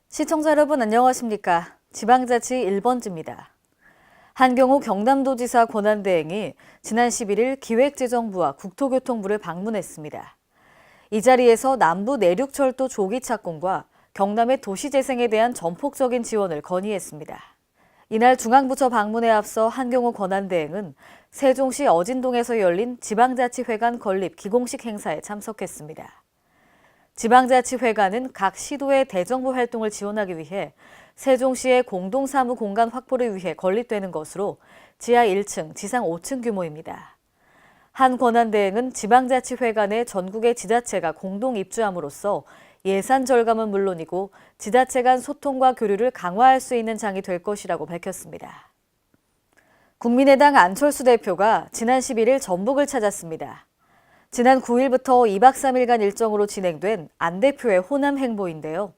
시청자 여러분 안녕하십니까? 지방자치 1번지입니다. 한경호 경남도지사 권한대행이 지난 11일 기획재정부와 국토교통부를 방문했습니다. 이 자리에서 남부 내륙철도 조기 착공과 경남의 도시재생에 대한 전폭적인 지원을 건의했습니다. 이날 중앙부처 방문에 앞서 한경호 권한대행은 세종시 어진동에서 열린 지방자치회관 건립 기공식 행사에 참석했습니다. 지방자치회관은 각 시도의 대정부 활동을 지원하기 위해 세종시의 공동사무 공간 확보를 위해 건립되는 것으로 지하 1층, 지상 5층 규모입니다. 한 권한대행은 지방자치회관에 전국의 지자체가 공동 입주함으로써 예산 절감은 물론이고 지자체 간 소통과 교류를 강화할 수 있는 장이 될 것이라고 밝혔습니다. 국민의당 안철수 대표가 지난 11일 전북을 찾았습니다. 지난 9일부터 2박 3일간 일정으로 진행된 안 대표의 호남 행보인데요.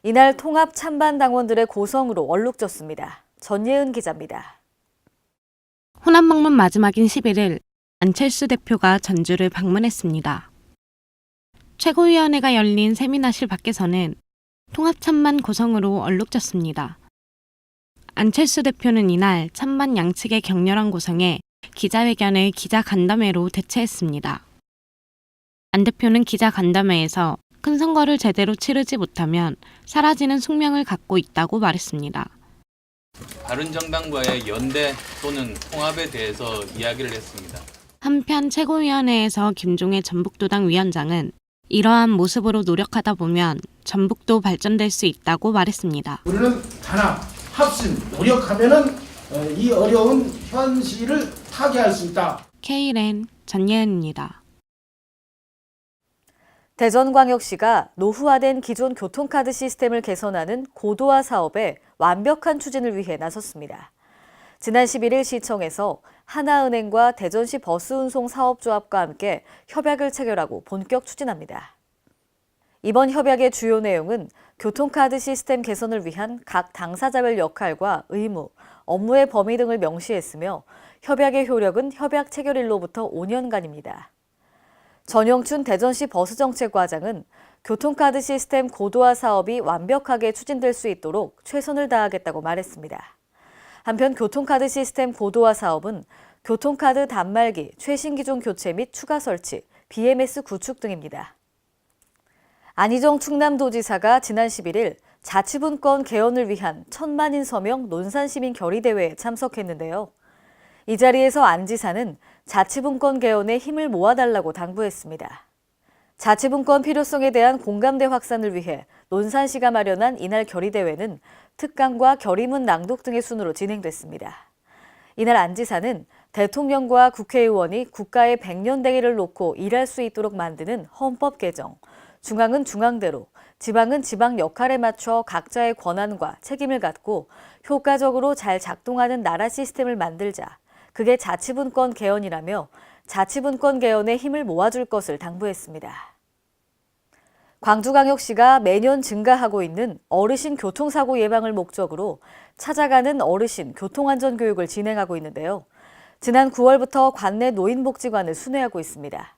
이날 통합 찬반 당원들의 고성으로 얼룩졌습니다. 전예은 기자입니다. 호남 방문 마지막인 11일 안철수 대표가 전주를 방문했습니다. 최고위원회가 열린 세미나실 밖에서는 통합 찬반 고성으로 얼룩졌습니다. 안철수 대표는 이날 찬반 양측의 격렬한 고성에 기자회견을 기자간담회로 대체했습니다. 안 대표는 기자간담회에서 큰 선거를 제대로 치르지 못하면 사라지는 숙명을 갖고 있다고 말했습니다. 바른정당과의 연대 또는 통합에 대해서 이야기를 했습니다. 한편 최고위원회에서 김종애 전북도당 위원장은 이러한 모습으로 노력하다 보면 전북도 발전될 수 있다고 말했습니다. 우리는 단합, 합심, 노력하면은 이 어려운 현실을 타개할 수 있다. K랜 전예은입니다. 대전광역시가 노후화된 기존 교통카드 시스템을 개선하는 고도화 사업의 완벽한 추진을 위해 나섰습니다. 지난 11일 시청에서 하나은행과 대전시 버스운송 사업조합과 함께 협약을 체결하고 본격 추진합니다. 이번 협약의 주요 내용은 교통카드 시스템 개선을 위한 각 당사자별 역할과 의무, 업무의 범위 등을 명시했으며 협약의 효력은 협약 체결일로부터 5년간입니다. 전영춘 대전시 버스정책과장은 교통카드 시스템 고도화 사업이 완벽하게 추진될 수 있도록 최선을 다하겠다고 말했습니다. 한편 교통카드 시스템 고도화 사업은 교통카드 단말기, 최신 기종 교체 및 추가 설치, BMS 구축 등입니다. 안희정 충남도지사가 지난 11일 자치분권 개헌을 위한 천만인 서명 논산시민 결의대회에 참석했는데요. 이 자리에서 안 지사는 자치분권 개헌에 힘을 모아달라고 당부했습니다. 자치분권 필요성에 대한 공감대 확산을 위해 논산시가 마련한 이날 결의대회는 특강과 결의문 낭독 등의 순으로 진행됐습니다. 이날 안 지사는 대통령과 국회의원이 국가의 100년 대계를 놓고 일할 수 있도록 만드는 헌법 개정, 중앙은 중앙대로, 지방은 지방 역할에 맞춰 각자의 권한과 책임을 갖고 효과적으로 잘 작동하는 나라 시스템을 만들자. 그게 자치분권 개헌이라며 자치분권 개헌에 힘을 모아줄 것을 당부했습니다. 광주광역시가 매년 증가하고 있는 어르신 교통사고 예방을 목적으로 찾아가는 어르신 교통안전교육을 진행하고 있는데요. 지난 9월부터 관내 노인복지관을 순회하고 있습니다.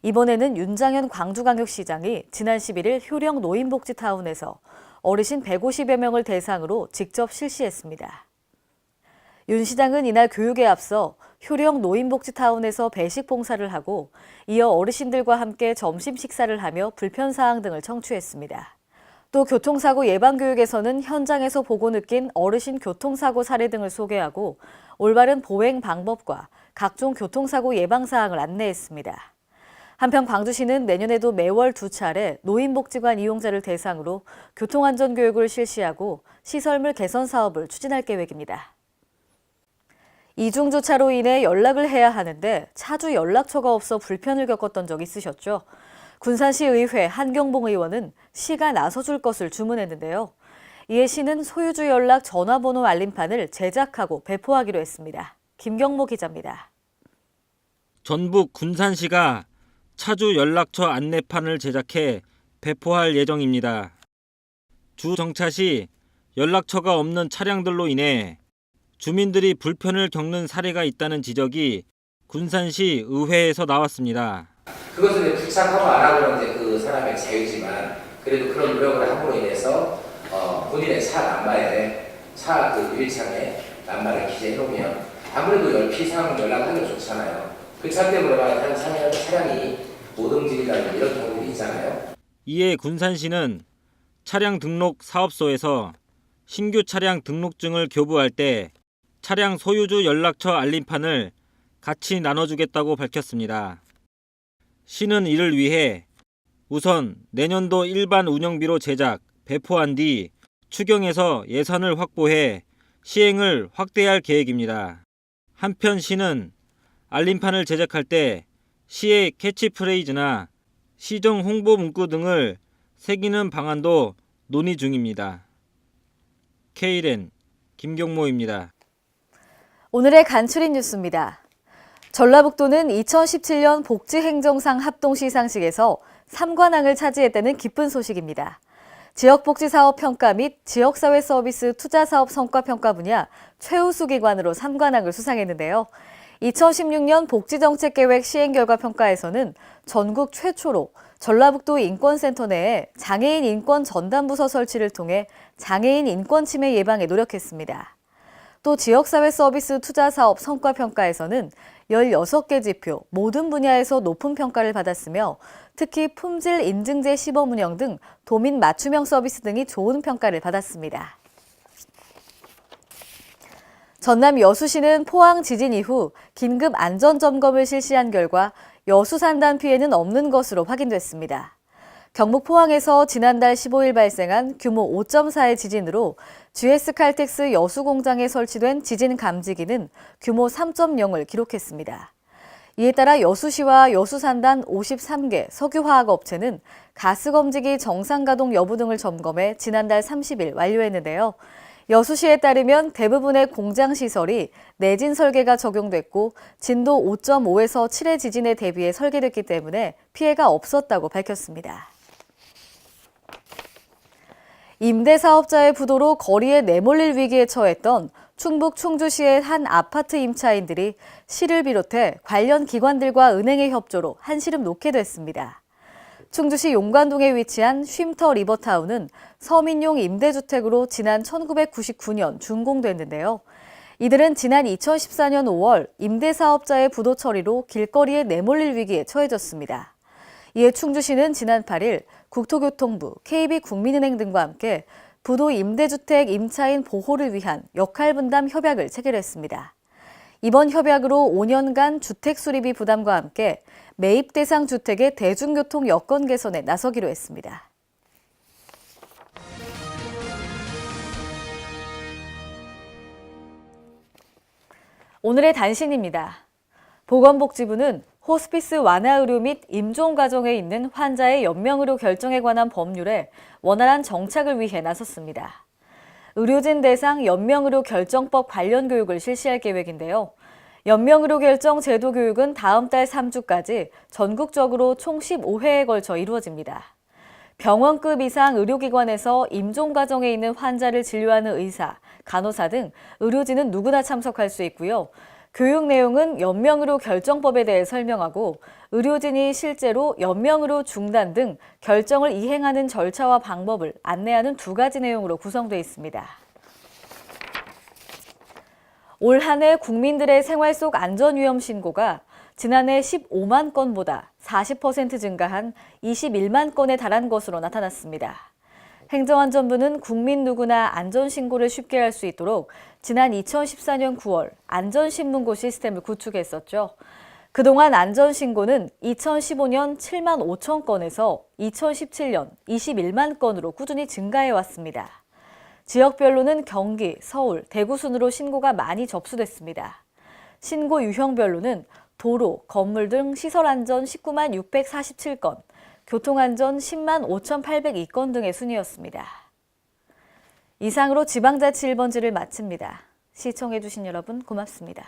이번에는 윤장현 광주광역시장이 지난 11일 효령 노인복지타운에서 어르신 150여 명을 대상으로 직접 실시했습니다. 윤 시장은 이날 교육에 앞서 효령 노인복지타운에서 배식 봉사를 하고 이어 어르신들과 함께 점심 식사를 하며 불편사항 등을 청취했습니다. 또 교통사고 예방교육에서는 현장에서 보고 느낀 어르신 교통사고 사례 등을 소개하고 올바른 보행 방법과 각종 교통사고 예방사항을 안내했습니다. 한편 광주시는 내년에도 매월 2차례 노인복지관 이용자를 대상으로 교통안전교육을 실시하고 시설물 개선 사업을 추진할 계획입니다. 이중주차로 인해 연락을 해야 하는데 차주 연락처가 없어 불편을 겪었던 적 있으셨죠? 군산시 의회 한경봉 의원은 시가 나서줄 것을 주문했는데요. 이에 시는 소유주 연락 전화번호 알림판을 제작하고 배포하기로 했습니다. 김경모 기자입니다. 전북 군산시가 차주 연락처 안내판을 제작해 배포할 예정입니다. 주 정차 시 연락처가 없는 차량들로 인해 주민들이 불편을 겪는 사례가 있다는 지적이 군산시 의회에서 나왔습니다. 그것을 부착하고 안 하고는 이제 그 사람의 자유지만 그래도 그런 노력을 함으로 인해서 본인의 차 남바에 차 그 유리창에 남바를 기재해 놓으면 아무래도 피상 연락하기가 좋잖아요. 그 차 때문에 다른 차량이 못 움직인다는 이런 경우들이 있잖아요. 이에 군산시는 차량 등록 사업소에서 신규 차량 등록증을 교부할 때 차량 소유주 연락처 알림판을 같이 나눠주겠다고 밝혔습니다. 시는 이를 위해 우선 내년도 일반 운영비로 제작, 배포한 뒤 추경에서 예산을 확보해 시행을 확대할 계획입니다. 한편 시는 알림판을 제작할 때 시의 캐치프레이즈나 시정 홍보 문구 등을 새기는 방안도 논의 중입니다. K랜 김경모입니다. 오늘의 간추린 뉴스입니다. 전라북도는 2017년 복지행정상 합동시상식에서 3관왕을 차지했다는 기쁜 소식입니다. 지역복지사업 평가 및 지역사회서비스 투자사업 성과평가 분야 최우수 기관으로 3관왕을 수상했는데요. 2016년 복지정책계획 시행결과평가에서는 전국 최초로 전라북도 인권센터 내에 장애인 인권 전담부서 설치를 통해 장애인 인권 침해 예방에 노력했습니다. 또 지역사회 서비스 투자사업 성과평가에서는 16개 지표 모든 분야에서 높은 평가를 받았으며 특히 품질 인증제 시범 운영 등 도민 맞춤형 서비스 등이 좋은 평가를 받았습니다. 전남 여수시는 포항 지진 이후 긴급 안전점검을 실시한 결과 여수 산단 피해는 없는 것으로 확인됐습니다. 경북 포항에서 지난달 15일 발생한 규모 5.4의 지진으로 GS칼텍스 여수 공장에 설치된 지진 감지기는 규모 3.0을 기록했습니다. 이에 따라 여수시와 여수산단 53개 석유화학업체는 가스검지기 정상 가동 여부 등을 점검해 지난달 30일 완료했는데요. 여수시에 따르면 대부분의 공장 시설이 내진 설계가 적용됐고 진도 5.5에서 7의 지진에 대비해 설계됐기 때문에 피해가 없었다고 밝혔습니다. 임대사업자의 부도로 거리에 내몰릴 위기에 처했던 충북 충주시의 한 아파트 임차인들이 시를 비롯해 관련 기관들과 은행의 협조로 한시름 놓게 됐습니다. 충주시 용관동에 위치한 쉼터 리버타운은 서민용 임대주택으로 지난 1999년 준공됐는데요. 이들은 지난 2014년 5월 임대사업자의 부도 처리로 길거리에 내몰릴 위기에 처해졌습니다. 이에 충주시는 지난 8일 국토교통부, KB국민은행 등과 함께 부도 임대주택 임차인 보호를 위한 역할분담 협약을 체결했습니다. 이번 협약으로 5년간 주택 수리비 부담과 함께 매입 대상 주택의 대중교통 여건 개선에 나서기로 했습니다. 오늘의 단신입니다. 보건복지부는 호스피스 완화 의료 및 임종 과정에 있는 환자의 연명의료 결정에 관한 법률에 원활한 정착을 위해 나섰습니다. 의료진 대상 연명의료 결정법 관련 교육을 실시할 계획인데요. 연명의료 결정 제도 교육은 다음 달 3주까지 전국적으로 총 15회에 걸쳐 이루어집니다. 병원급 이상 의료기관에서 임종 과정에 있는 환자를 진료하는 의사, 간호사 등 의료진은 누구나 참석할 수 있고요. 교육 내용은 연명의료 결정법에 대해 설명하고 의료진이 실제로 연명의료 중단 등 결정을 이행하는 절차와 방법을 안내하는 2가지 내용으로 구성되어 있습니다. 올 한 해 국민들의 생활 속 안전위험 신고가 지난해 15만 건보다 40% 증가한 21만 건에 달한 것으로 나타났습니다. 행정안전부는 국민 누구나 안전신고를 쉽게 할 수 있도록 지난 2014년 9월 안전신문고 시스템을 구축했었죠. 그동안 안전신고는 2015년 7만 5천 건에서 2017년 21만 건으로 꾸준히 증가해왔습니다. 지역별로는 경기, 서울, 대구 순으로 신고가 많이 접수됐습니다. 신고 유형별로는 도로, 건물 등 시설안전 19만 647건, 교통안전 10만 5,802건 등의 순이었습니다. 이상으로 지방자치 1번지를 마칩니다. 시청해주신 여러분 고맙습니다.